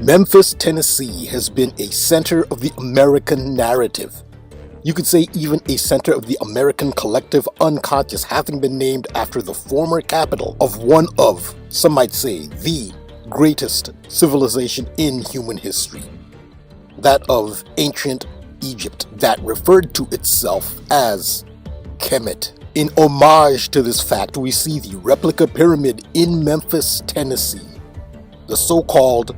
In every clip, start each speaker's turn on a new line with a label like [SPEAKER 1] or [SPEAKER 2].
[SPEAKER 1] Memphis, Tennessee has been a center of the American narrative. You could say even a center of the American collective unconscious, having been named after the former capital of one of, some might say, the greatest civilization in human history. That of ancient Egypt, that referred to itself as Kemet. In homage to this fact, we see the replica pyramid in Memphis, Tennessee, the so-called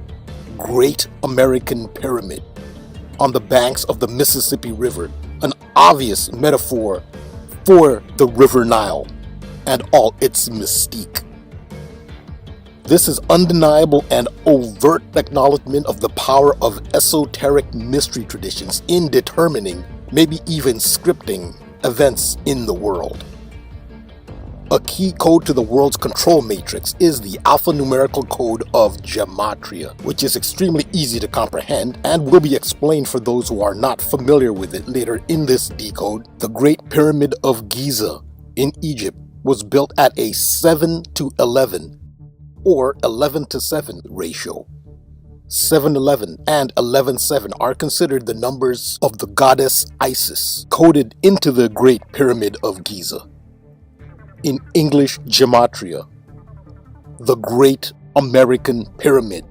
[SPEAKER 1] Great American Pyramid, on the banks of the Mississippi River, an obvious metaphor for the River Nile and all its mystique. This is undeniable and overt acknowledgement of the power of esoteric mystery traditions in determining, maybe even scripting, events in the world. A key code to the world's control matrix is the alphanumerical code of Gematria, which is extremely easy to comprehend and will be explained for those who are not familiar with it later in this decode. The Great Pyramid of Giza in Egypt was built at a 7:11 or 11:7 ratio. 7:11 and 11:7 are considered the numbers of the goddess Isis, coded into the Great Pyramid of Giza. In English Gematria, the Great American Pyramid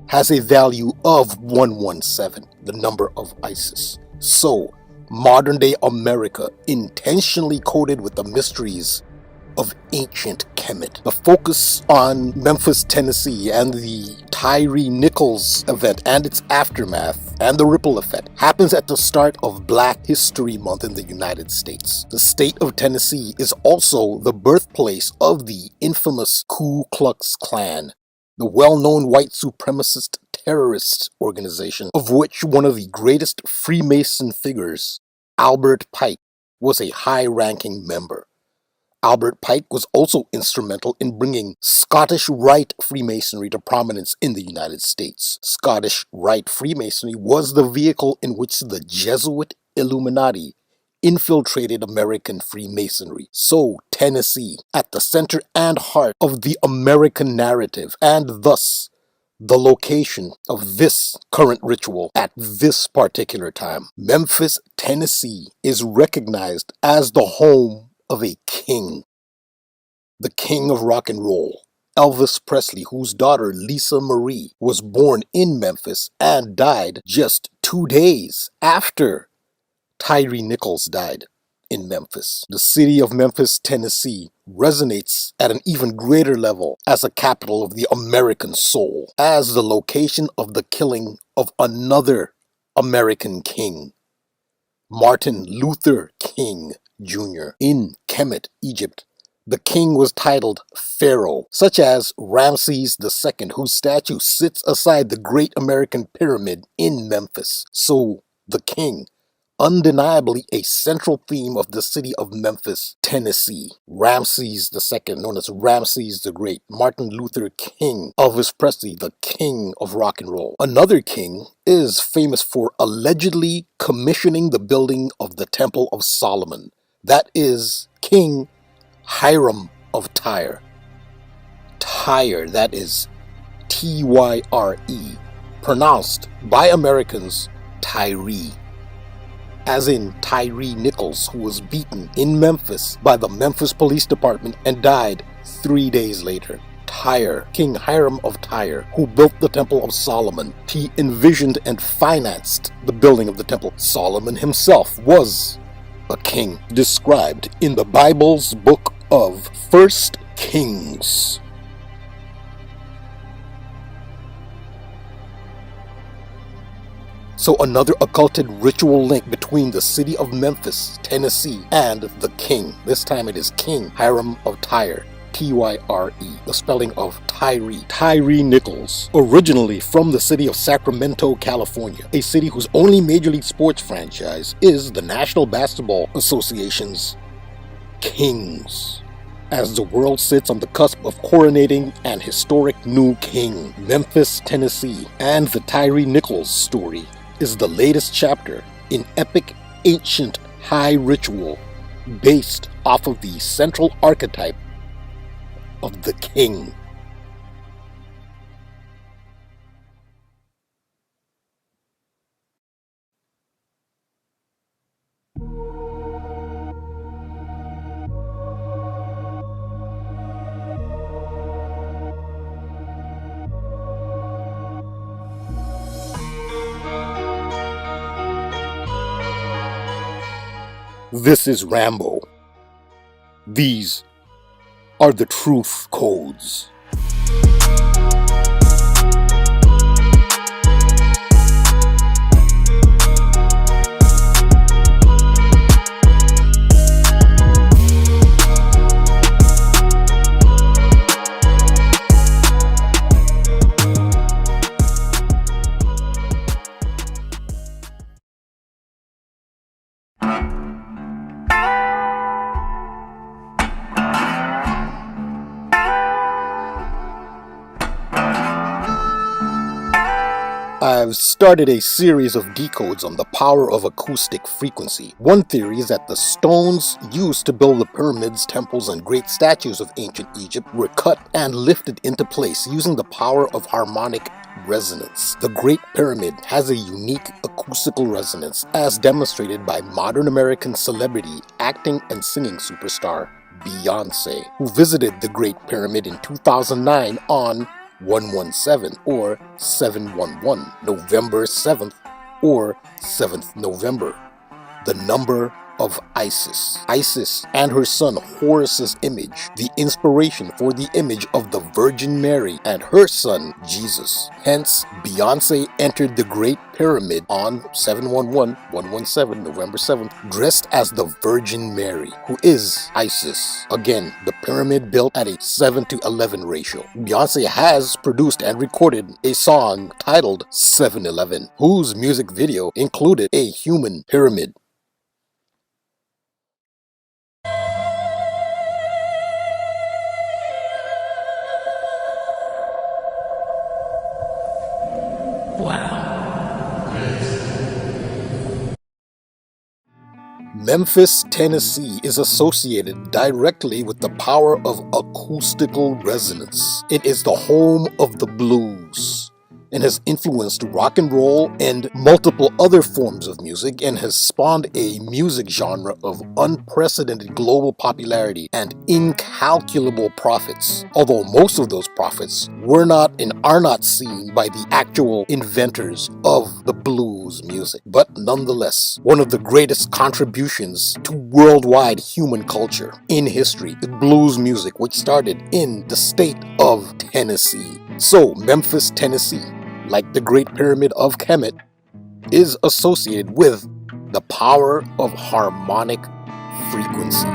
[SPEAKER 1] has a value of 117, the number of Isis. So, modern-day America intentionally coded with the mysteries of ancient Kemet. The focus on Memphis, Tennessee and the TYRE Nichols event and its aftermath and the ripple effect happens at the start of Black History Month in the United States. The state of Tennessee is also the birthplace of the infamous Ku Klux Klan, the well-known white supremacist terrorist organization of which one of the greatest Freemason figures, Albert Pike, was a high-ranking member. Albert Pike was also instrumental in bringing Scottish Rite Freemasonry to prominence in the United States. Scottish Rite Freemasonry was the vehicle in which the Jesuit Illuminati infiltrated American Freemasonry. So, Tennessee, at the center and heart of the American narrative, and thus the location of this current ritual at this particular time. Memphis, Tennessee is recognized as the home of a king, the king of rock and roll, Elvis Presley, whose daughter Lisa Marie was born in Memphis and died just 2 days after TYRE Nichols died in Memphis. The city of Memphis, Tennessee resonates at an even greater level as a capital of the American soul, as the location of the killing of another American king, Martin Luther King Jr. in Kemet, Egypt. The king was titled Pharaoh, such as Ramses II, whose statue sits aside the Great American Pyramid in Memphis. So, the king, undeniably a central theme of the city of Memphis, Tennessee. Ramses II, known as Ramses the Great, Martin Luther King, Elvis Presley, the king of rock and roll. Another king is famous for allegedly commissioning the building of the Temple of Solomon. That is King Hiram of Tyre. Tyre, that is Tyre, pronounced by Americans Tyre, as in TYRE Nichols, who was beaten in Memphis by the Memphis Police Department and died 3 days later. Tyre, King Hiram of Tyre, who built the Temple of Solomon. He envisioned and financed the building of the temple. Solomon himself was a king described in the Bible's book of 1 Kings. So another occulted ritual link between the city of Memphis, Tennessee, and the king. This time it is King Hiram of Tyre. T-Y-R-E, the spelling of TYRE. TYRE Nichols, originally from the city of Sacramento, California, a city whose only Major League Sports franchise is the National Basketball Association's Kings. As the world sits on the cusp of coronating an historic new king, Memphis, Tennessee, and the TYRE Nichols story is the latest chapter in epic, ancient, high ritual based off of the central archetype of the king. This is Rambo. These are the truth codes. I've started a series of decodes on the power of acoustic frequency. One theory is that the stones used to build the pyramids, temples, and great statues of ancient Egypt were cut and lifted into place using the power of harmonic resonance. The Great Pyramid has a unique acoustical resonance as demonstrated by modern American celebrity, acting and singing superstar Beyonce, who visited the Great Pyramid in 2009 on 117 or 711, November 7th or 7th November, the number of Isis. Isis and her son Horus's image, the inspiration for the image of the Virgin Mary and her son Jesus. Hence, Beyonce entered the Great Pyramid on 711-117, November 7th, dressed as the Virgin Mary, who is Isis. Again, the pyramid built at a 7:11 ratio. Beyonce has produced and recorded a song titled 711, whose music video included a human pyramid. Memphis, Tennessee is associated directly with the power of acoustical resonance. It is the home of the blues and has influenced rock and roll and multiple other forms of music and has spawned a music genre of unprecedented global popularity and incalculable profits. Although most of those profits were not and are not seen by the actual inventors of the blues music. But nonetheless, one of the greatest contributions to worldwide human culture in history is blues music, which started in the state of Tennessee. So Memphis, Tennessee, like the Great Pyramid of Kemet, is associated with the power of harmonic frequency.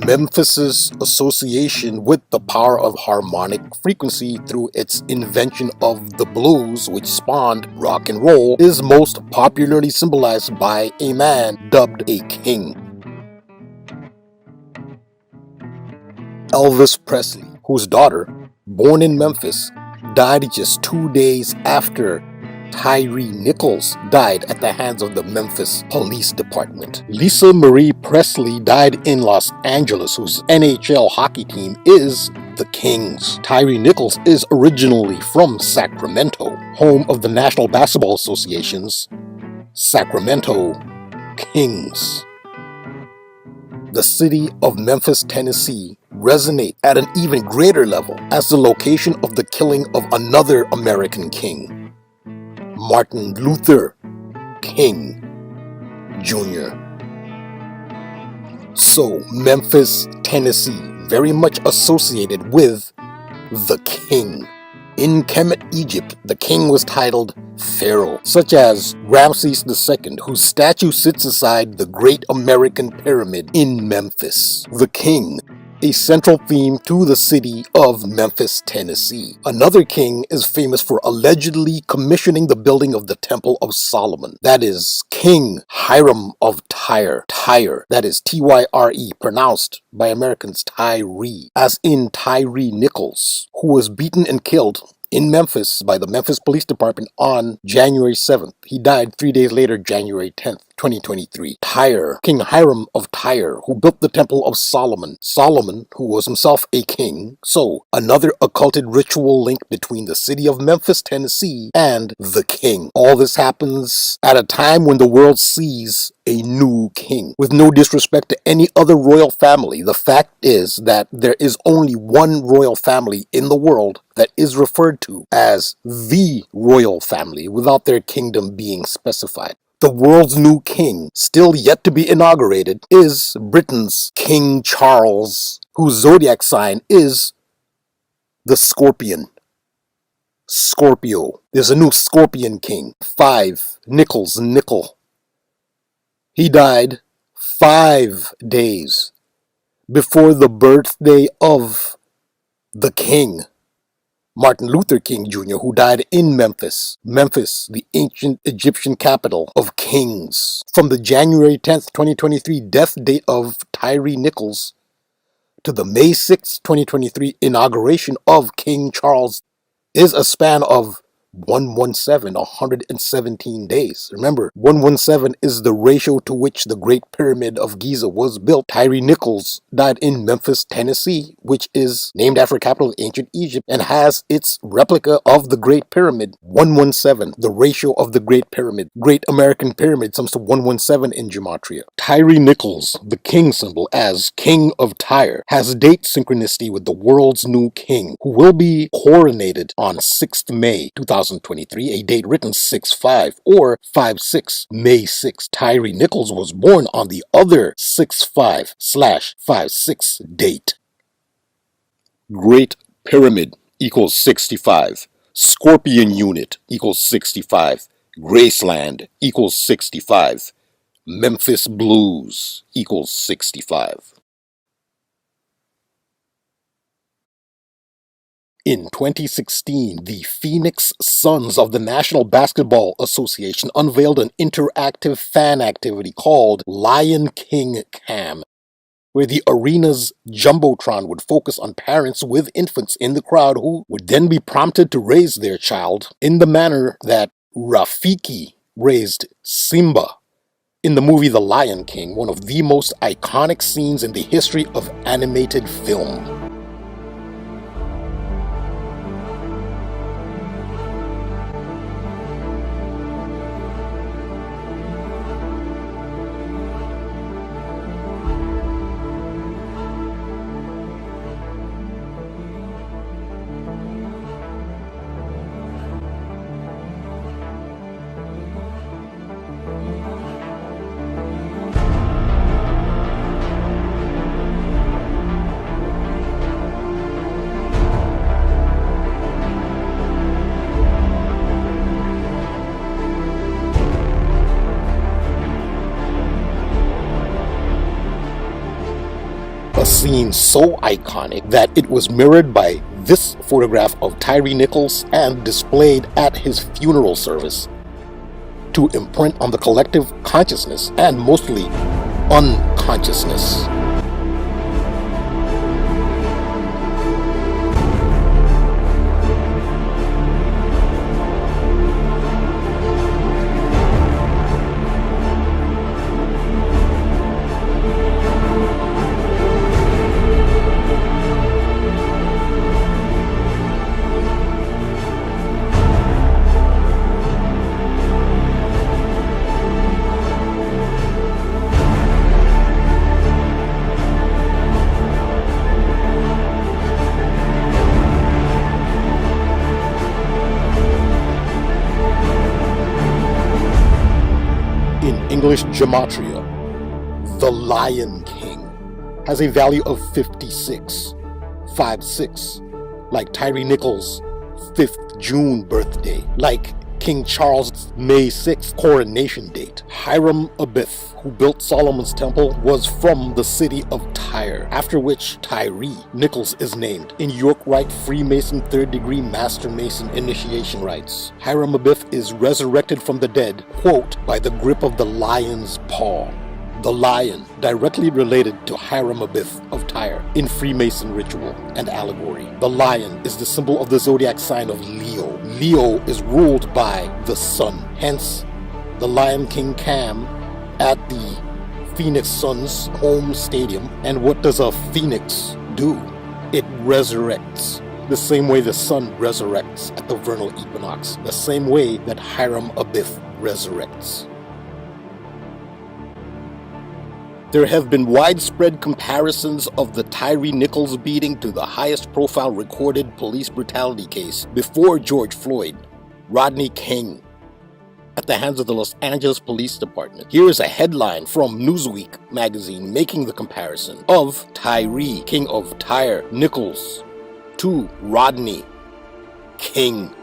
[SPEAKER 1] Memphis's association with the power of harmonic frequency through its invention of the blues, which spawned rock and roll, is most popularly symbolized by a man dubbed a king. Elvis Presley, whose daughter, born in Memphis, died just 2 days after TYRE Nichols died at the hands of the Memphis Police Department. Lisa Marie Presley died in Los Angeles, whose NHL hockey team is the Kings. TYRE Nichols is originally from Sacramento, home of the National Basketball Association's Sacramento Kings. The city of Memphis, Tennessee resonate at an even greater level as the location of the killing of another American king, Martin Luther King Jr. So, Memphis, Tennessee, very much associated with the king. In Kemet, Egypt, the king was titled Pharaoh, such as Ramses II, whose statue sits beside the Great American Pyramid in Memphis. The king, a central theme to the city of Memphis, Tennessee. Another king is famous for allegedly commissioning the building of the Temple of Solomon. That is King Hiram of Tyre. Tyre, that is Tyre, pronounced by Americans TYRE, as in Tyre Nichols, who was beaten and killed in Memphis by the Memphis Police Department on January 7th. He died 3 days later, January 10th, 2023. Tyre, King Hiram of Tyre, who built the Temple of Solomon. Solomon, who was himself a king. So, another occulted ritual link between the city of Memphis, Tennessee, and the king. All this happens at a time when the world sees a new king. With no disrespect to any other royal family, the fact is that there is only one royal family in the world that is referred to as the royal family without their kingdom being specified. The world's new king, still yet to be inaugurated, is Britain's King Charles, whose zodiac sign is the Scorpion. Scorpio. There's a new Scorpion king. 5 Nichols Nickel. He died 5 days before the birthday of the king, Martin Luther King Jr., who died in Memphis. Memphis, the ancient Egyptian capital of kings. From the January 10th, 2023 death date of Tyre Nichols to the May 6th, 2023 inauguration of King Charles is a span of 117 days. Remember, 117 is the ratio to which the Great Pyramid of Giza was built. Tyre Nichols died in Memphis, Tennessee, which is named after the capital of ancient Egypt and has its replica of the Great Pyramid. 117, the ratio of the Great Pyramid. Great American Pyramid sums to 117 in Gematria. Tyre Nichols, the king symbol as King of Tyre, has date synchronicity with the world's new king, who will be coronated on 6th May 2023, a date written 6/5 or 5/6, May 6. Tyre Nichols was born on the other 6/5/56 date. Great Pyramid equals 65. Scorpion Unit equals 65. Graceland equals 65. Memphis Blues equals 65. In 2016, the Phoenix Suns of the National Basketball Association unveiled an interactive fan activity called Lion King Cam, where the arena's Jumbotron would focus on parents with infants in the crowd who would then be prompted to raise their child in the manner that Rafiki raised Simba in the movie The Lion King, one of the most iconic scenes in the history of animated film. A scene so iconic that it was mirrored by this photograph of Tyre Nichols and displayed at his funeral service to imprint on the collective consciousness and mostly unconsciousness. English Gematria, the Lion King has a value of 56, 56, like Tyre Nichols' 5th June birthday, like King Charles' May 6th coronation date. Hiram Abiff, who built Solomon's Temple, was from the city of Tyre, after which Tyre Nichols is named, in York Rite Freemason 3rd degree Master Mason initiation rites. Hiram Abiff is resurrected from the dead, quote, by the grip of the lion's paw. The lion, directly related to Hiram Abiff of Tyre in Freemason ritual and allegory. The lion is the symbol of the zodiac sign of Leo. Leo is ruled by the sun. Hence, the Lion King Cam at the Phoenix Suns home stadium. And what does a phoenix do? It resurrects. The same way the sun resurrects at the vernal equinox. The same way that Hiram Abiff resurrects. There have been widespread comparisons of the Tyre Nichols beating to the highest profile recorded police brutality case before George Floyd, Rodney King, at the hands of the Los Angeles Police Department. Here is a headline from Newsweek magazine making the comparison of Tyre, King of Tyre, Nichols, to Rodney King.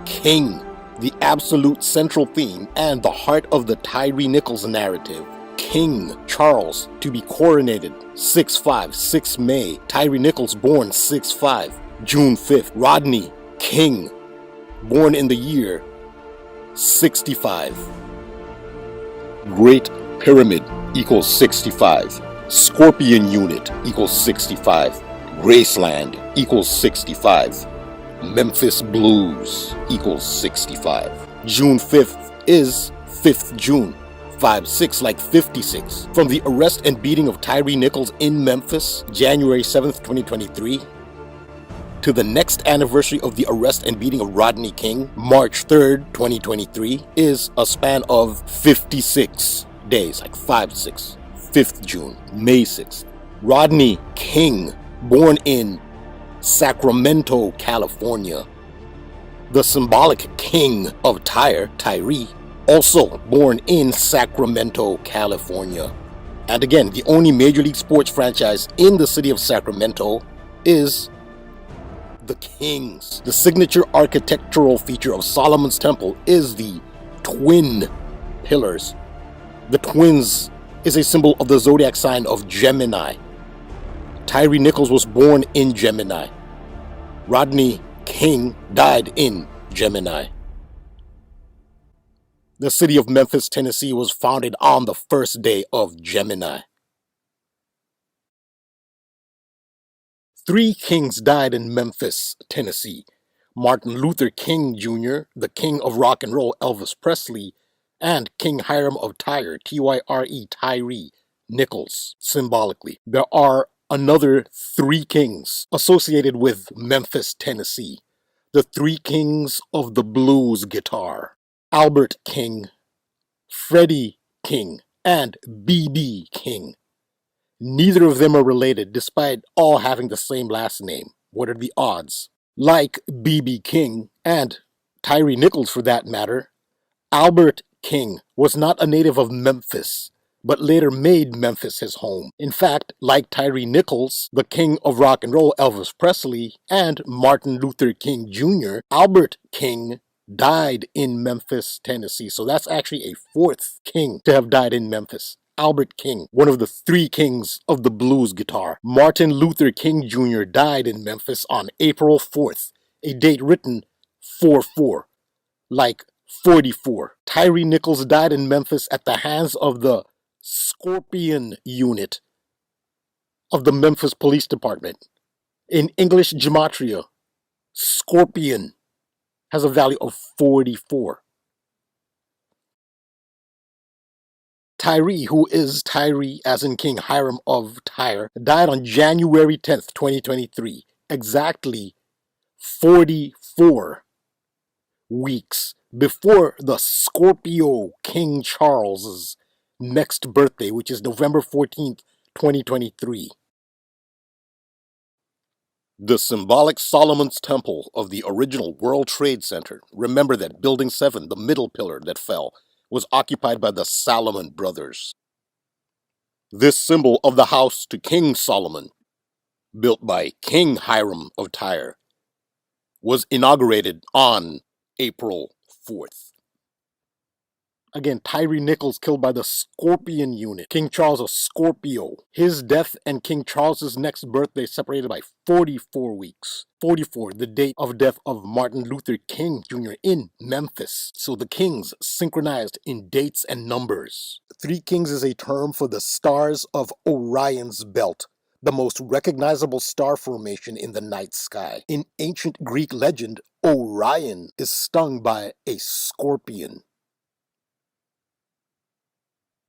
[SPEAKER 1] King, the absolute central theme and the heart of the Tyre Nichols narrative. King Charles to be coronated 6/5, 6 May. Tyre Nichols born 6/5, June 5th. Rodney King born in the year 65. Great Pyramid equals 65. Scorpion Unit equals 65. Graceland equals 65. Memphis Blues equals 65. June 5th is 5th June. 5/6 like 56. From the arrest and beating of Tyre Nichols in Memphis, January 7th, 2023, to the next anniversary of the arrest and beating of Rodney King, March 3rd, 2023, is a span of 56 days, like 5/6, 5th June, May 6th. Rodney King, born in Sacramento, California, the symbolic king of Tyre, Tyre, also born in Sacramento, California. And again, the only Major League Sports franchise in the city of Sacramento is the Kings. The signature architectural feature of Solomon's Temple is the twin pillars. The twins is a symbol of the zodiac sign of Gemini. Tyre Nichols was born in Gemini. Rodney King died in Gemini. The city of Memphis, Tennessee was founded on the first day of Gemini. 3 kings died in Memphis, Tennessee. Martin Luther King Jr., the king of rock and roll, Elvis Presley, and King Hiram of Tyre, TYRE, Tyre Nichols, symbolically. There are another 3 kings associated with Memphis, Tennessee. The 3 kings of the blues guitar. Albert King, Freddie King, and B.B. King. Neither of them are related, despite all having the same last name. What are the odds? Like B.B. King, and Tyre Nichols for that matter, Albert King was not a native of Memphis, but later made Memphis his home. In fact, like Tyre Nichols, the king of rock and roll, Elvis Presley, and Martin Luther King Jr., Albert King died in Memphis, Tennessee. So that's actually a 4th king to have died in Memphis. Albert King, one of the 3 kings of the blues guitar. Martin Luther King Jr. died in Memphis on April 4th, a date written 4/4, like 44. Tyre Nichols died in Memphis at the hands of the Scorpion Unit of the Memphis Police Department. In English Gematria, Scorpion has a value of 44. Tyre, who is Tyre as in King Hiram of Tyre, died on January 10th, 2023, exactly 44 weeks before the Scorpio King Charles's next birthday, which is November 14th, 2023. The symbolic Solomon's Temple of the original World Trade Center. Remember that Building 7, the middle pillar that fell, was occupied by the Salomon brothers. This symbol of the house to King Solomon, built by King Hiram of Tyre, was inaugurated on April 4th. Again, Tyree Nichols killed by the Scorpion unit. King Charles of Scorpio. His death and King Charles's next birthday separated by 44 weeks. 44, the date of death of Martin Luther King Jr. in Memphis. So the kings synchronized in dates and numbers. Three Kings is a term for the stars of Orion's belt, the most recognizable star formation in the night sky. In ancient Greek legend, Orion is stung by a scorpion.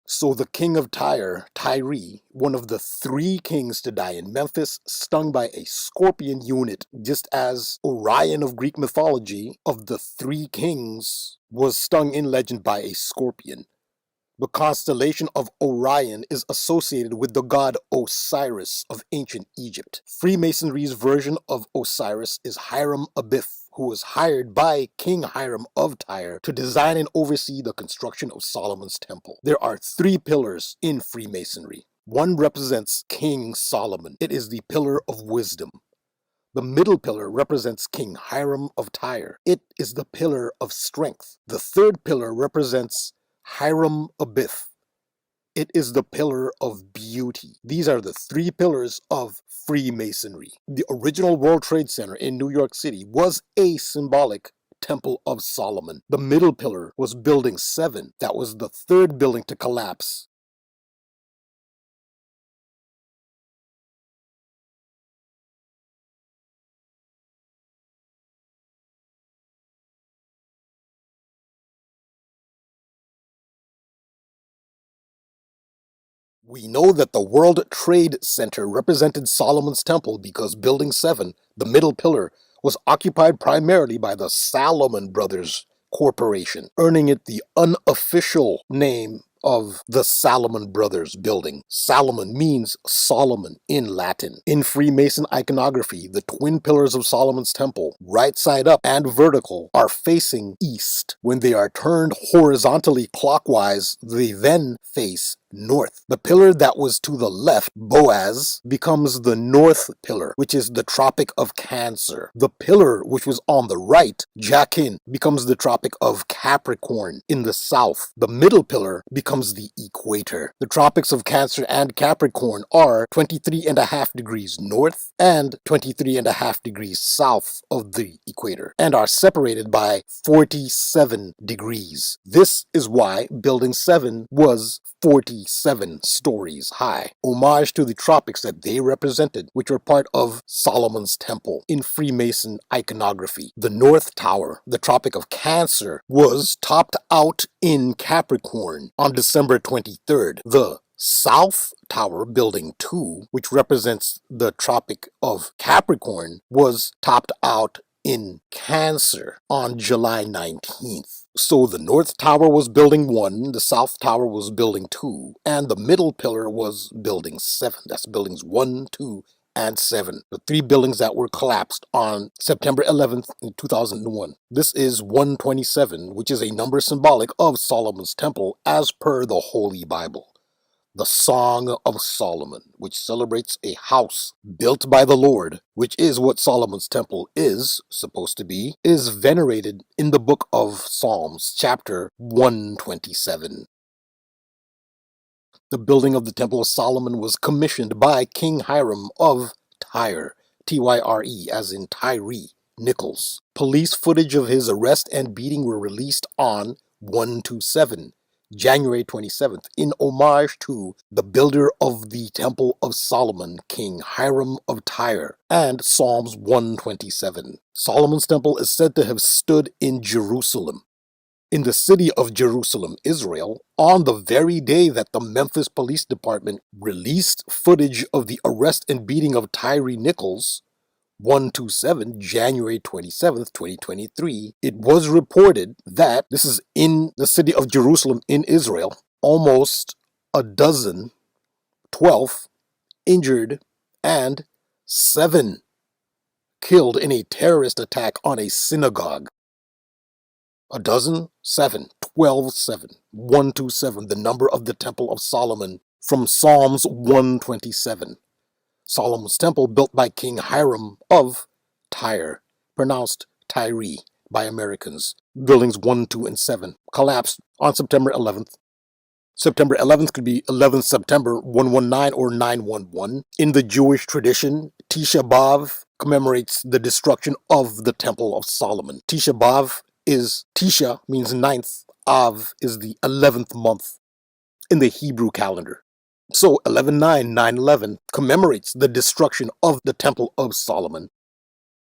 [SPEAKER 1] So the king of Tyre, Tyre, one of the three kings to die in Memphis, stung by a scorpion unit, just as Orion of Greek mythology, of the three kings, was stung in legend by a scorpion. The constellation of Orion is associated with the god Osiris of ancient Egypt. Freemasonry's version of Osiris is Hiram Abiff, who was hired by King Hiram of Tyre to design and oversee the construction of Solomon's temple. There are three pillars in Freemasonry. One represents King Solomon. It is the pillar of wisdom. The middle pillar represents King Hiram of Tyre. It is the pillar of strength. The third pillar represents Hiram Abiff. It is the pillar of beauty. These are the three pillars of Freemasonry. The original World Trade Center in New York City was a symbolic Temple of Solomon. The middle pillar was Building 7. That was the third building to collapse. We know that the World Trade Center represented Solomon's Temple because Building 7, the middle pillar, was occupied primarily by the Salomon Brothers Corporation, earning it the unofficial name of the Salomon Brothers Building. Salomon means Solomon in Latin. In Freemason iconography, the twin pillars of Solomon's Temple, right side up and vertical, are facing east. When they are turned horizontally clockwise, they then face north. The pillar that was to the left, Boaz, becomes the north pillar, which is the Tropic of Cancer. The pillar which was on the right, Jachin, becomes the Tropic of Capricorn in the south. The middle pillar becomes the equator. The Tropics of Cancer and Capricorn are 23.5 degrees north and 23.5 degrees south of the equator, and are separated by 47 degrees. This is why Building 7 was 47 stories high, homage to the tropics that they represented, which were part of Solomon's Temple. In Freemason iconography, the North Tower, the Tropic of Cancer, was topped out in Capricorn on December 23rd. The South Tower, Building 2, which represents the Tropic of Capricorn, was topped out in Cancer on July 19th. So the North Tower was Building 1, the South Tower was Building 2, and the middle pillar was Building 7. That's Buildings 1, 2, and 7. The three buildings that were collapsed on September 11th, 2001. This is 127, which is a number symbolic of Solomon's Temple as per the Holy Bible. The Song of Solomon, which celebrates a house built by the Lord, which is what Solomon's Temple is supposed to be, is venerated in the book of Psalms, chapter 127. The building of the Temple of Solomon was commissioned by King Hiram of Tyre, Tyre, as in Tyree Nichols. Police footage of his arrest and beating were released on 127. January 27th, in homage to the builder of the Temple of Solomon, King Hiram of Tyre, and Psalms 127. Solomon's Temple is said to have stood in Jerusalem, in the city of Jerusalem, Israel, on the very day that the Memphis Police Department released footage of the arrest and beating of Tyree Nichols. 127, January 27th, 2023, it was reported that, this is in the city of Jerusalem in Israel, almost a dozen, 12, injured, and 7 killed in a terrorist attack on a synagogue. A dozen, 7, 12:7, 127, the number of the Temple of Solomon, from Psalms 127. Solomon's temple built by King Hiram of Tyre, pronounced Tyre by Americans. Buildings 1, 2, and 7 collapsed on September 11th. September 11th could be 11th September 119 or 911. In the Jewish tradition, Tisha B'Av commemorates the destruction of the Temple of Solomon. Tisha B'Av is, Tisha means ninth, Av is the 11th month in the Hebrew calendar. So 11/9, 9/11 commemorates the destruction of the Temple of Solomon,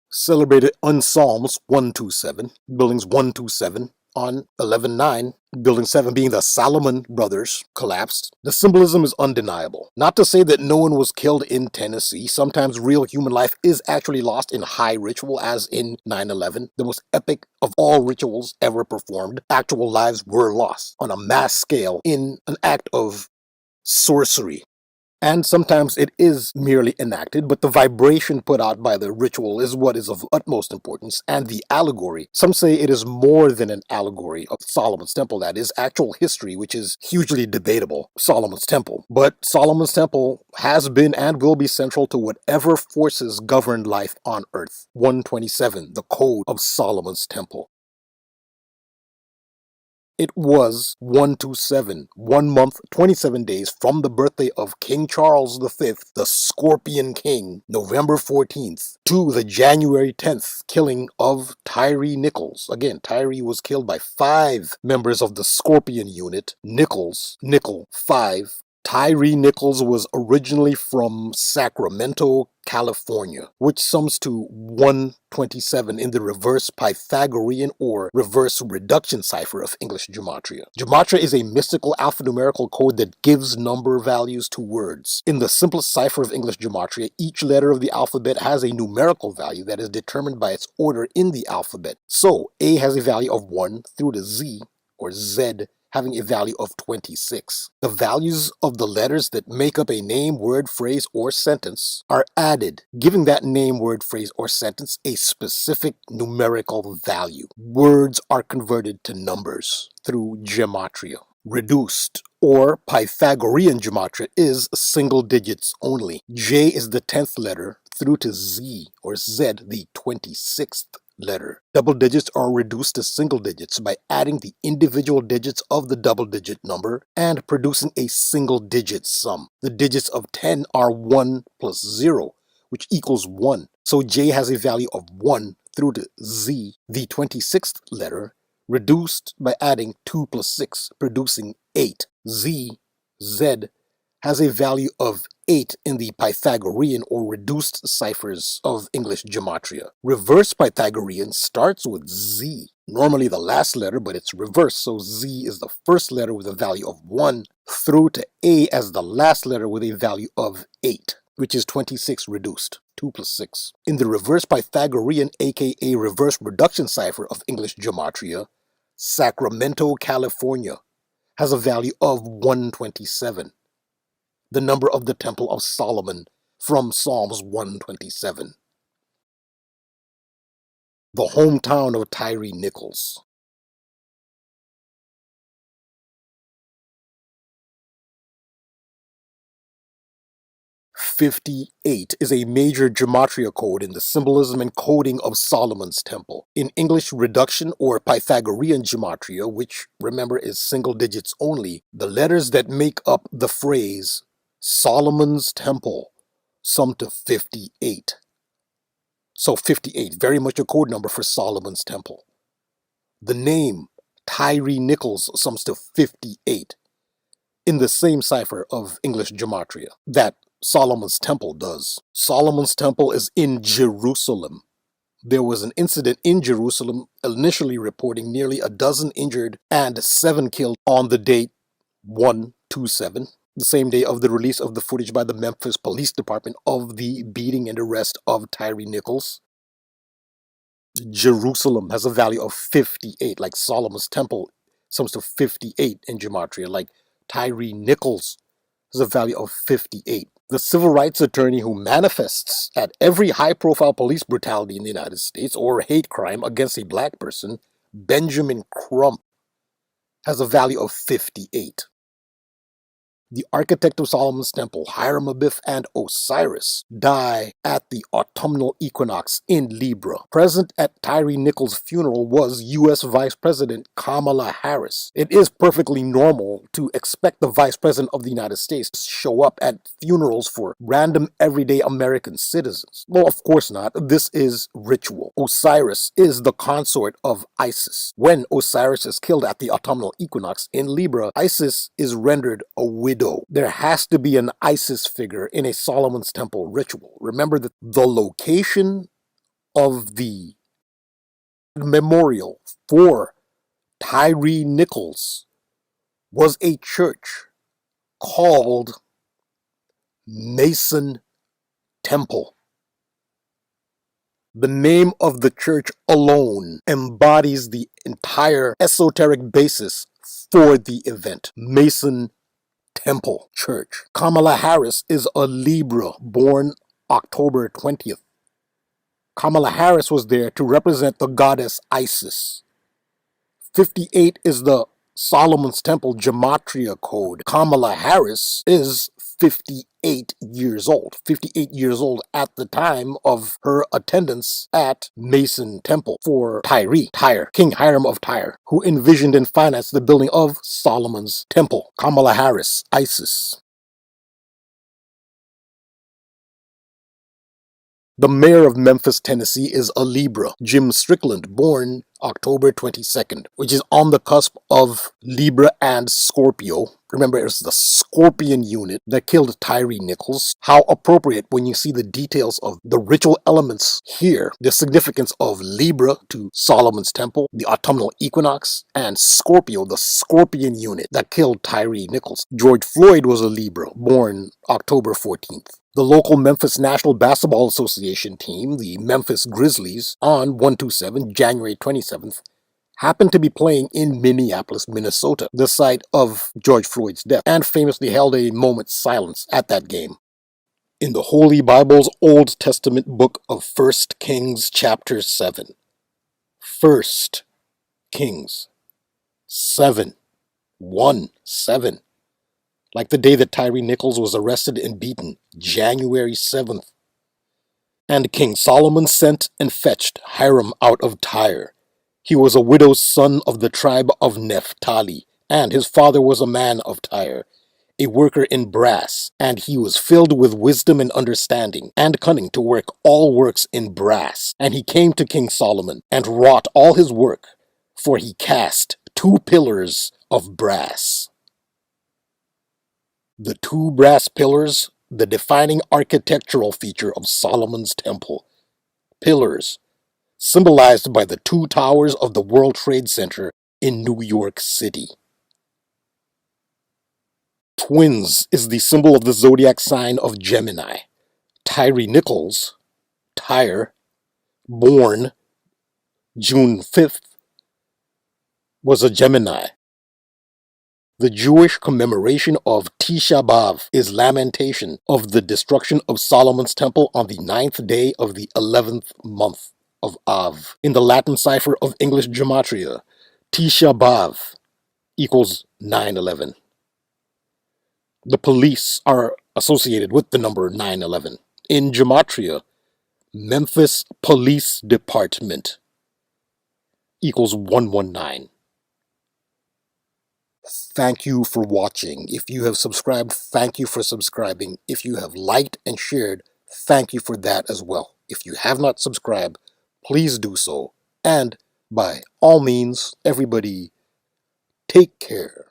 [SPEAKER 1] celebrated on Psalms 127, buildings 127. On 11/9, building 7 being the Solomon brothers collapsed. The symbolism is undeniable. Not to say that no one was killed in Tennessee. Sometimes real human life is actually lost in high ritual, as in 9/11, the most epic of all rituals ever performed. Actual lives were lost on a mass scale in an act of sorcery. And sometimes it is merely enacted, but the vibration put out by the ritual is what is of utmost importance. And the allegory, some say it is more than an allegory of Solomon's temple, that is actual history, which is hugely debatable, Solomon's temple. But Solomon's temple has been and will be central to whatever forces governed life on earth. 127, the code of Solomon's temple. It was 127, 1 month, 27 days from the birthday of King Charles V, the Scorpion King, November 14th, to the January 10th killing of TYRE Nichols. Again, TYRE was killed by 5 members of the Scorpion unit. Nichols, 5. TYRE Nichols was originally from Sacramento, California, which sums to 127 in the reverse Pythagorean or reverse reduction cipher of English Gematria. Gematria is a mystical alphanumerical code that gives number values to words. In the simplest cipher of English Gematria, each letter of the alphabet has a numerical value that is determined by its order in the alphabet. So, A has a value of 1 through to Z, or Z, having a value of 26. The values of the letters that make up a name, word, phrase, or sentence are added, giving that name, word, phrase, or sentence a specific numerical value. Words are converted to numbers through gematria. Reduced or Pythagorean gematria is single digits only. J is the 10th letter through to Z or Z, the 26th letter. Double digits are reduced to single digits by adding the individual digits of the double digit number and producing a single digit sum. The digits of 10 are 1 plus 0, which equals 1. So J has a value of 1 through to Z, the 26th letter, reduced by adding 2 plus 6, producing 8. Z has a value of 8 in the Pythagorean or reduced ciphers of English Gematria. Reverse Pythagorean starts with Z, normally the last letter, but it's reversed, so Z is the first letter with a value of 1 through to A as the last letter with a value of 8, which is 26 reduced. 2 plus 6. In the reverse Pythagorean, aka reverse reduction cipher of English Gematria, Sacramento, California, has a value of 127. The number of the Temple of Solomon from Psalms 127. The hometown of TYRE Nichols. 58 is a major gematria code in the symbolism and coding of Solomon's temple. In English reduction or Pythagorean gematria, which remember is single digits only, the letters that make up the phrase Solomon's temple sum to 58. So 58, very much a code number for Solomon's temple. The name TYRE Nichols sums to 58 in the same cipher of English gematria that Solomon's temple does. Solomon's temple is in Jerusalem. There was an incident in Jerusalem initially reporting nearly a dozen injured and 7 killed on the date 127, the same day of the release of the footage by the Memphis Police Department of the beating and arrest of TYRE Nichols. Jerusalem has a value of 58, like Solomon's temple sums to 58 in gematria, like TYRE Nichols has a value of 58. The civil rights attorney who manifests at every high-profile police brutality in the United States or hate crime against a black person, Benjamin Crump, has a value of 58. The architect of Solomon's temple, Hiram Abiff and Osiris, die at the autumnal equinox in Libra. Present at Tyre Nichols' funeral was U.S. Vice President Kamala Harris. It is perfectly normal to expect the Vice President of the United States to show up at funerals for random everyday American citizens. Well, of course not. This is ritual. Osiris is the consort of Isis. When Osiris is killed at the autumnal equinox in Libra, Isis is rendered a widow. There has to be an Isis figure in a Solomon's Temple ritual. Remember that the location of the memorial for Tyre Nichols was a church called Mason Temple. The name of the church alone embodies the entire esoteric basis for the event. Mason Temple Church. Kamala Harris is a Libra, born October 20th. Kamala Harris was there to represent the goddess Isis. 58 is the Solomon's Temple Gematria code. Kamala Harris is 58 years old. 58 years old at the time of her attendance at Mason Temple for Tyre, King Hiram of Tyre, who envisioned and financed the building of Solomon's Temple. Kamala Harris, Isis. The mayor of Memphis, Tennessee is a Libra, Jim Strickland, born October 22nd, which is on the cusp of Libra and Scorpio. Remember, it's the Scorpion unit that killed Tyre Nichols. How appropriate when you see the details of the ritual elements here. The significance of Libra to Solomon's Temple, the autumnal equinox, and Scorpio, the Scorpion unit that killed Tyre Nichols. George Floyd was a Libra, born October 14th. The local Memphis National Basketball Association team, the Memphis Grizzlies, on 127 January 27th, happened to be playing in Minneapolis, Minnesota, the site of George Floyd's death, and famously held a moment's silence at that game. In the Holy Bible's Old Testament book of 1 Kings chapter 7. 1 Kings 7. 1-7. Like the day that Tyre Nichols was arrested and beaten, January 7th. And King Solomon sent and fetched Hiram out of Tyre. He was a widow's son of the tribe of Naphtali, and his father was a man of Tyre, a worker in brass, and he was filled with wisdom and understanding, and cunning to work all works in brass. And he came to King Solomon, and wrought all his work, for he cast 2 pillars of brass. The 2 brass pillars, the defining architectural feature of Solomon's Temple. Pillars, symbolized by the 2 towers of the World Trade Center in New York City. Twins is the symbol of the zodiac sign of Gemini. Tyre Nichols, Tyre, born June 5th, was a Gemini. The Jewish commemoration of Tisha B'Av is lamentation of the destruction of Solomon's Temple on the 9th day of the 11th month of Av. In the Latin cipher of English Gematria, Tisha B'Av equals 9/11. The police are associated with the number 9/11. In Gematria, Memphis Police Department equals 119. Thank you for watching. If you have subscribed, thank you for subscribing. If you have liked and shared, thank you for that as well. If you have not subscribed, please do so. And by all means, everybody, take care.